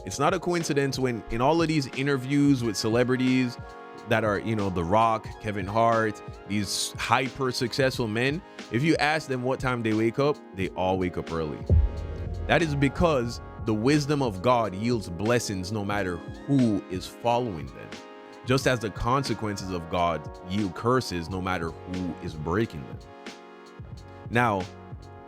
It's not a coincidence when in all of these interviews with celebrities that are, The Rock, Kevin Hart, these hyper successful men, if you ask them what time they wake up, they all wake up early. That is because the wisdom of God yields blessings no matter who is following them. Just as the consequences of God yield curses no matter who is breaking them. Now,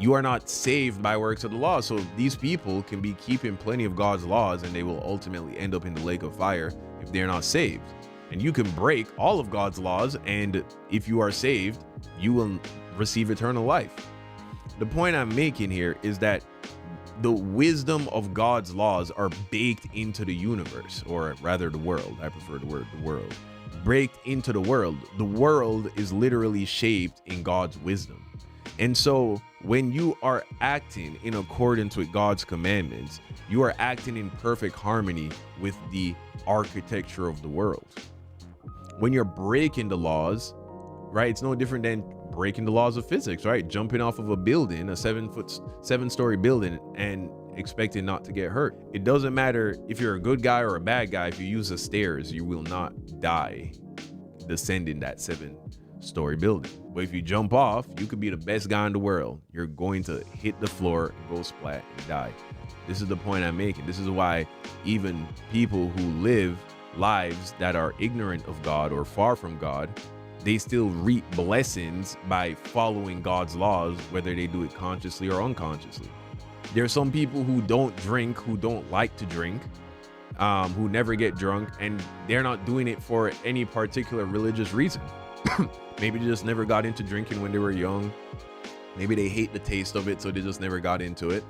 you are not saved by works of the law. So these people can be keeping plenty of God's laws and they will ultimately end up in the lake of fire if they're not saved. And you can break all of God's laws, and if you are saved, you will receive eternal life. The point I'm making here is that the wisdom of God's laws are baked into the universe, or rather the world. I prefer the word the world. Baked into the world. The world is literally shaped in God's wisdom. And so when you are acting in accordance with God's commandments, you are acting in perfect harmony with the architecture of the world. When you're breaking the laws, right, it's no different than breaking the laws of physics, right? Jumping off of a building, a 7-story building, and expecting not to get hurt. It doesn't matter if you're a good guy or a bad guy. If you use the stairs, you will not die descending that 7-story building. But if you jump off, you could be the best guy in the world. You're going to hit the floor and go splat and die. This is the point I'm making. This is why even people who live lives that are ignorant of God or far from God, they still reap blessings by following God's laws, whether they do it consciously or unconsciously. There are some people who don't drink, who don't like to drink, who never get drunk, and they're not doing it for any particular religious reason. Maybe they just never got into drinking when they were young. Maybe they hate the taste of it, so they just never got into it.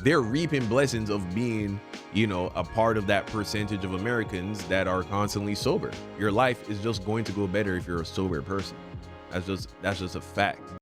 They're reaping blessings of being, a part of that percentage of Americans that are constantly sober. Your life is just going to go better if you're a sober person. That's just a fact.